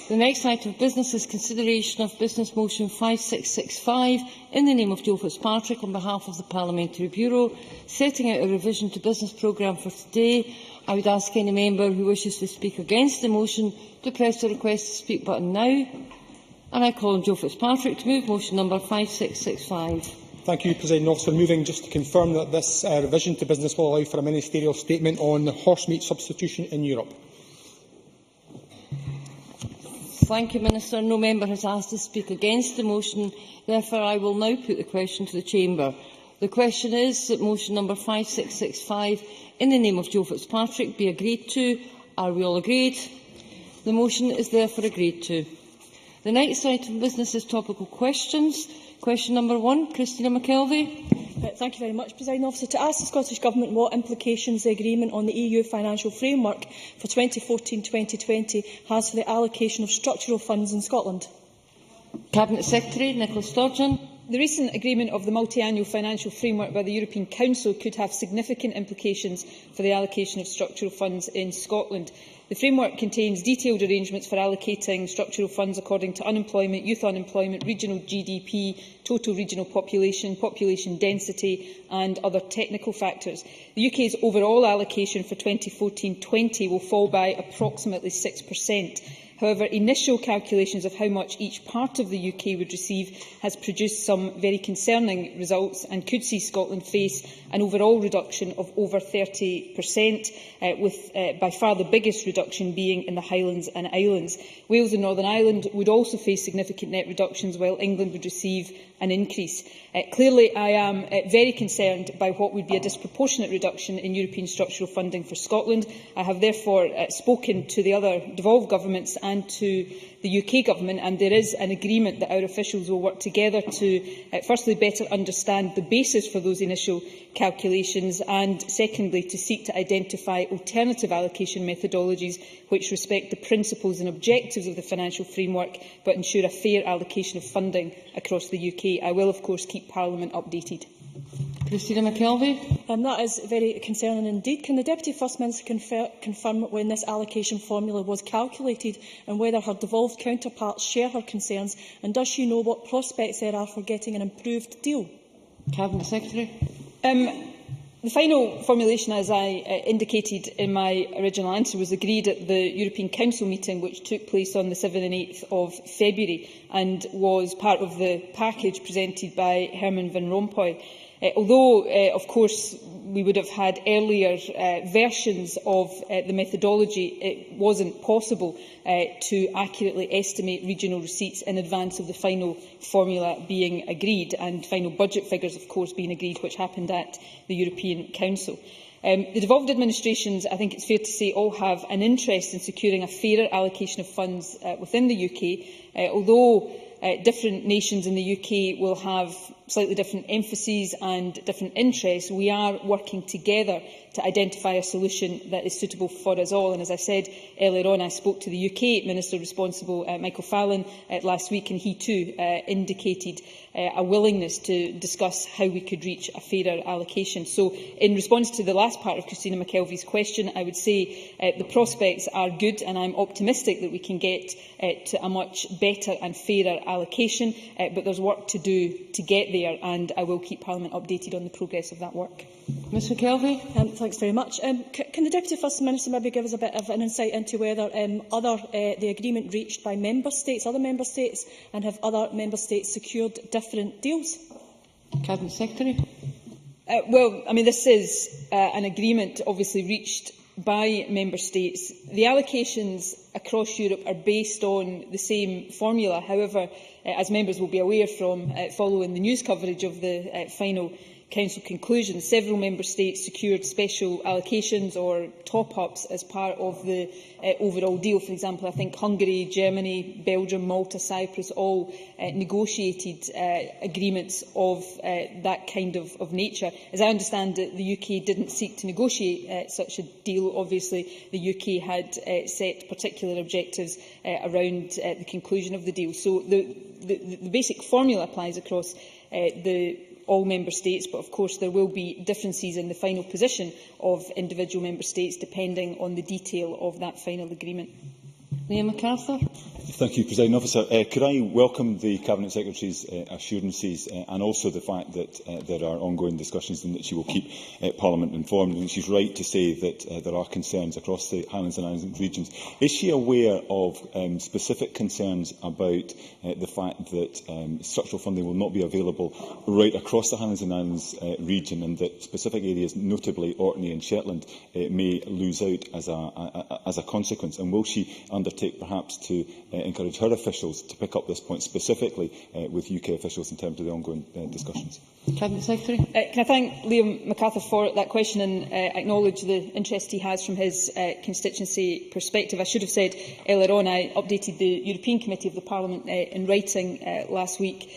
The next item of business is consideration of Business Motion 5665 in the name of Joe Fitzpatrick on behalf of the Parliamentary Bureau, setting out a revision to business programme for today. I would ask any member who wishes to speak against the motion to press the request to speak button now. And I call on Joe Fitzpatrick to move motion number 5665. Thank you, Presiding Officer. Moving just to confirm that this revision to business will allow for a ministerial statement on horse meat substitution in Europe. Thank you, Minister. No member has asked to speak against the motion. Therefore, I will now put the question to the Chamber. The question is that motion number 5665 in the name of Joe Fitzpatrick be agreed to. Are we all agreed? The motion is therefore agreed to. The next item of business is topical questions. Question number 1, Christina McKelvey. Thank you very much, Presiding Officer. To ask the Scottish Government what implications the agreement on the EU financial framework for 2014-2020 has for the allocation of structural funds in Scotland. Cabinet Secretary Nicola Sturgeon. The recent agreement of the multiannual financial framework by the European Council could have significant implications for the allocation of structural funds in Scotland. The framework contains detailed arrangements for allocating structural funds according to unemployment, youth unemployment, regional GDP, total regional population, population density and other technical factors. The UK's overall allocation for 2014-20 will fall by approximately 6%. However, initial calculations of how much each part of the UK would receive has produced some very concerning results and could see Scotland face an overall reduction of over 30%, with by far the biggest reduction being in the Highlands and Islands. Wales and Northern Ireland would also face significant net reductions, while England would receive an increase. Clearly, I am very concerned by what would be a disproportionate reduction in European structural funding for Scotland. I have therefore spoken to the other devolved governments and to the UK Government, and there is an agreement that our officials will work together to, firstly, better understand the basis for those initial calculations, and secondly, to seek to identify alternative allocation methodologies which respect the principles and objectives of the financial framework but ensure a fair allocation of funding across the UK. I will, of course, keep Parliament updated. Christina McKelvey. That is very concerning indeed. Can the Deputy First Minister confirm when this allocation formula was calculated and whether her devolved counterparts share her concerns, and does she know what prospects there are for getting an improved deal? Cabinet Secretary. The final formulation, as I indicated in my original answer, was agreed at the European Council meeting, which took place on the 7th and 8th of February and was part of the package presented by Herman Van Rompuy. Although, of course, we would have had earlier versions of the methodology, it wasn't possible to accurately estimate regional receipts in advance of the final formula being agreed, and final budget figures, of course, being agreed, which happened at the European Council. The devolved administrations, I think it's fair to say, all have an interest in securing a fairer allocation of funds within the UK, although different nations in the UK will have slightly different emphases and different interests. We are working together to identify a solution that is suitable for us all. And as I said earlier on, I spoke to the UK Minister responsible, Michael Fallon, last week, and he too indicated a willingness to discuss how we could reach a fairer allocation. So, in response to the last part of Christina McKelvey's question, I would say the prospects are good, and I'm optimistic that we can get to a much better and fairer allocation, but there's work to do to get there, and I will keep Parliament updated on the progress of that work. Ms McKelvey. Thanks very much. Can the Deputy First Minister maybe give us a bit of an insight into whether the agreement reached by Member States, other Member States, and have other Member States secured different deals? Cabinet Secretary. Well, I mean, this is an agreement obviously reached by Member States. The allocations across Europe are based on the same formula. However, as members will be aware from following the news coverage of the final Council conclusions, several Member States secured special allocations or top-ups as part of the overall deal. For example, I think Hungary, Germany, Belgium, Malta, Cyprus all negotiated agreements of that kind of nature. As I understand it, the UK didn't seek to negotiate such a deal. Obviously, the UK had set particular objectives around the conclusion of the deal. So the basic formula applies across all Member States, but of course there will be differences in the final position of individual Member States depending on the detail of that final agreement. Liam MacArthur. Thank you, Presiding Officer. Could I welcome the Cabinet Secretary's assurances and also the fact that there are ongoing discussions and that she will keep Parliament informed. And she's right to say that there are concerns across the Highlands and Islands regions. Is she aware of specific concerns about the fact that structural funding will not be available right across the Highlands and Islands region, and that specific areas, notably Orkney and Shetland, may lose out as a consequence? And will she undertake perhaps to encourage her officials to pick up this point specifically with UK officials in terms of the ongoing discussions? Cabinet Secretary. Can I thank Liam MacArthur for that question and acknowledge the interest he has from his constituency perspective. I should have said earlier on I updated the European Committee of the Parliament in writing last week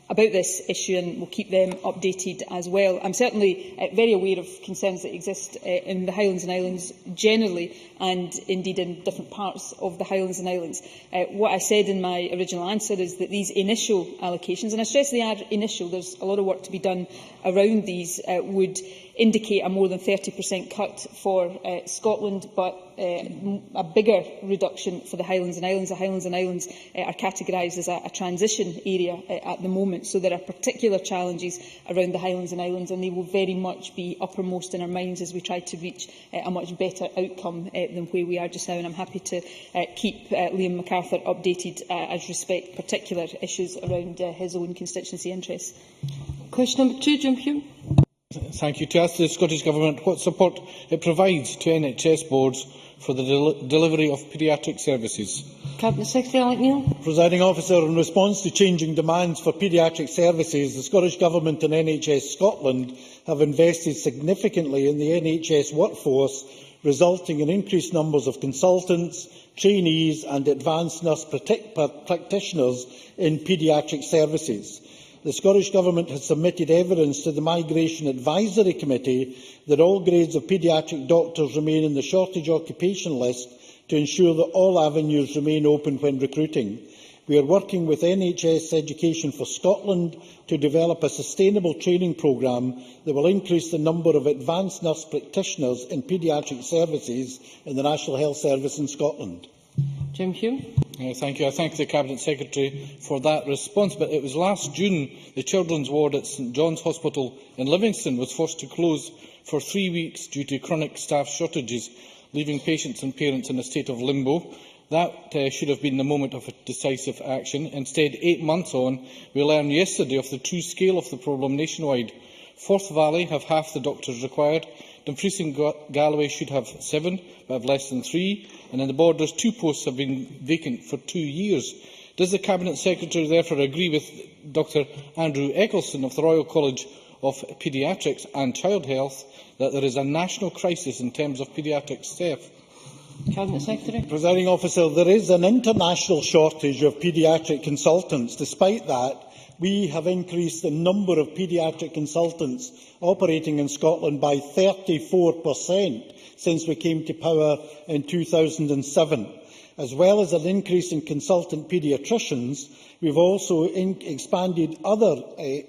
about this issue, and will keep them updated as well. I'm certainly very aware of concerns that exist in the Highlands and Islands generally, and indeed in different parts of the Highlands and Islands. What I said in my original answer is that these initial allocations, and I stress they are initial, there's a lot of work to be done around these, would indicate a more than 30% cut for Scotland, but a bigger reduction for the Highlands and Islands. The Highlands and Islands are categorised as a transition area at the moment, so there are particular challenges around the Highlands and Islands, and they will very much be uppermost in our minds as we try to reach a much better outcome than where we are just now. And I'm happy to keep Liam MacArthur updated as respect particular issues around his own constituency interests. Question number 2, Jim Hume. Thank you. To ask the Scottish Government what support it provides to NHS boards for the delivery of paediatric services. Cabinet Secretary Alec Neil. Presiding Officer, in response to changing demands for paediatric services, the Scottish Government and NHS Scotland have invested significantly in the NHS workforce, resulting in increased numbers of consultants, trainees and advanced nurse practitioners in paediatric services. The Scottish Government has submitted evidence to the Migration Advisory Committee that all grades of paediatric doctors remain in the shortage occupation list to ensure that all avenues remain open when recruiting. We are working with NHS Education for Scotland to develop a sustainable training programme that will increase the number of advanced nurse practitioners in paediatric services in the National Health Service in Scotland. Jim Hume. Thank you. I thank the Cabinet Secretary for that response. But it was last June the Children's Ward at St John's Hospital in Livingston was forced to close for 3 weeks due to chronic staff shortages, leaving patients and parents in a state of limbo. That should have been the moment of decisive action. Instead, 8 months on, we learned yesterday of the true scale of the problem nationwide. Forth Valley have half the doctors required. Dumfries and Galloway should have 7, but have less than 3. And in the Borders, 2 posts have been vacant for 2 years. Does the Cabinet Secretary therefore agree with Dr Andrew Eccleston of the Royal College of Paediatrics and Child Health that there is a national crisis in terms of paediatric staff? Cabinet Secretary. Presiding Officer, there is an international shortage of paediatric consultants. Despite that, we have increased the number of paediatric consultants operating in Scotland by 34% since we came to power in 2007. As well as an increase in consultant paediatricians, we have also expanded other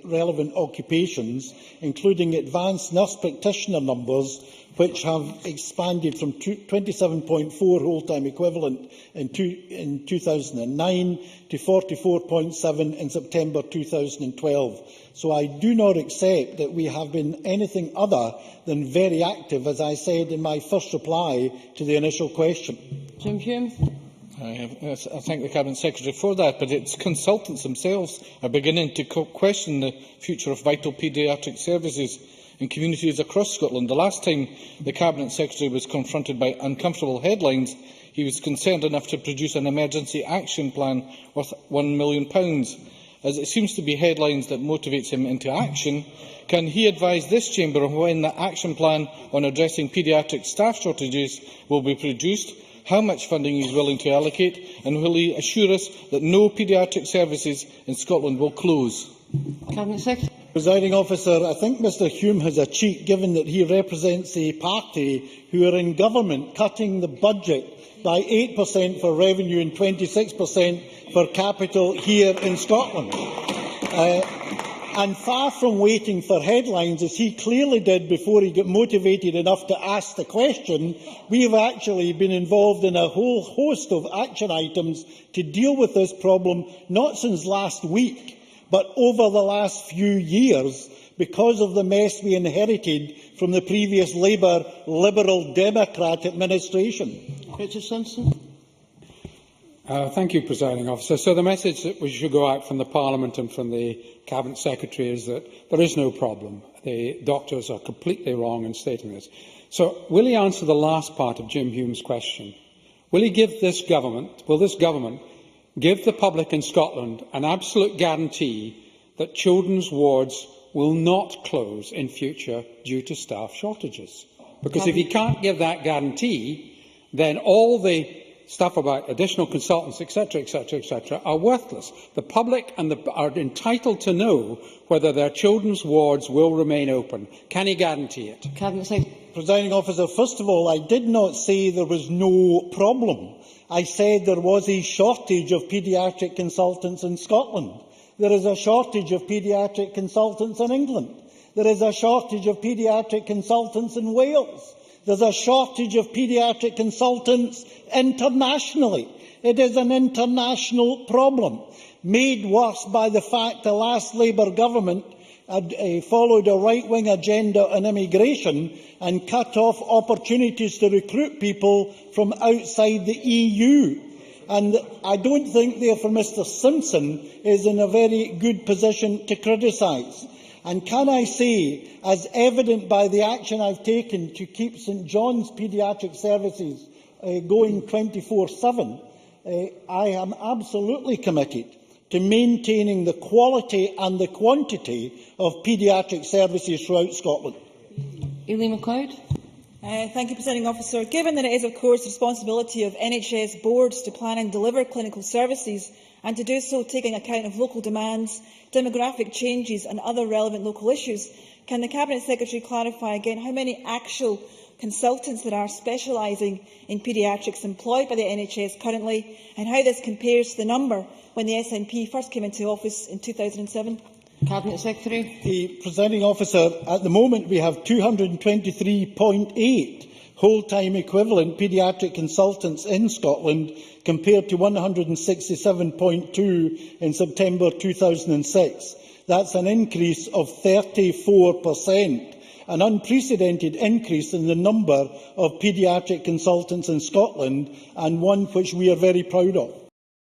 relevant occupations, including advanced nurse practitioner numbers, which have expanded from 27.4 whole-time equivalent in 2009 to 44.7 in September 2012. So I do not accept that we have been anything other than very active, as I said in my first reply to the initial question. Jim Hume. I thank the Cabinet Secretary for that, but its consultants themselves are beginning to question the future of vital paediatric services in communities across Scotland. The last time the Cabinet Secretary was confronted by uncomfortable headlines, he was concerned enough to produce an emergency action plan worth £1 million. As it seems to be headlines that motivates him into action, can he advise this Chamber on when the action plan on addressing paediatric staff shortages will be produced, how much funding he is willing to allocate, and will he assure us that no paediatric services in Scotland will close? Cabinet Secretary. Presiding Officer, I think Mr Hume has a cheek, given that he represents a party who are in government cutting the budget by 8% for revenue and 26% for capital here in Scotland. And far from waiting for headlines, as he clearly did before he got motivated enough to ask the question, we have actually been involved in a whole host of action items to deal with this problem, not since last week, but over the last few years, because of the mess we inherited from the previous Labour Liberal Democrat administration. Richard Simpson. Thank you, Presiding Officer. So the message that we should go out from the Parliament and from the Cabinet Secretary is that there is no problem. The doctors are completely wrong in stating this. So will he answer the last part of Jim Hume's question? Will this government give the public in Scotland an absolute guarantee that children's wards will not close in future due to staff shortages? Because if he can't give that guarantee, then all the stuff about additional consultants, etc., are worthless. The public are entitled to know whether their children's wards will remain open. Can he guarantee it? Cabinet Secretary. Presiding Officer, first of all, I did not say there was no problem. I said there was a shortage of paediatric consultants in Scotland. There is a shortage of paediatric consultants in England. There is a shortage of paediatric consultants in Wales. There's a shortage of paediatric consultants internationally. It is an international problem, made worse by the fact the last Labour government had followed a right-wing agenda on immigration and cut off opportunities to recruit people from outside the EU. And I don't think, therefore, Mr Simpson is in a very good position to criticise. And can I say, as evident by the action I've taken to keep St John's paediatric services going 24/7, I am absolutely committed to maintaining the quality and the quantity of paediatric services throughout Scotland. Aileen MacLeod. Thank you, Presiding Officer. Given that it is, of course, the responsibility of NHS boards to plan and deliver clinical services, and to do so taking account of local demands, demographic changes and other relevant local issues, can the Cabinet Secretary clarify again how many actual consultants there are specialising in paediatrics employed by the NHS currently, and how this compares to the number when the SNP first came into office in 2007? Cabinet Secretary. Presiding Officer, at the moment we have 223.8 whole-time equivalent paediatric consultants in Scotland, compared to 167.2 in September 2006. That's an increase of 34%, an unprecedented increase in the number of paediatric consultants in Scotland, and one which we are very proud of.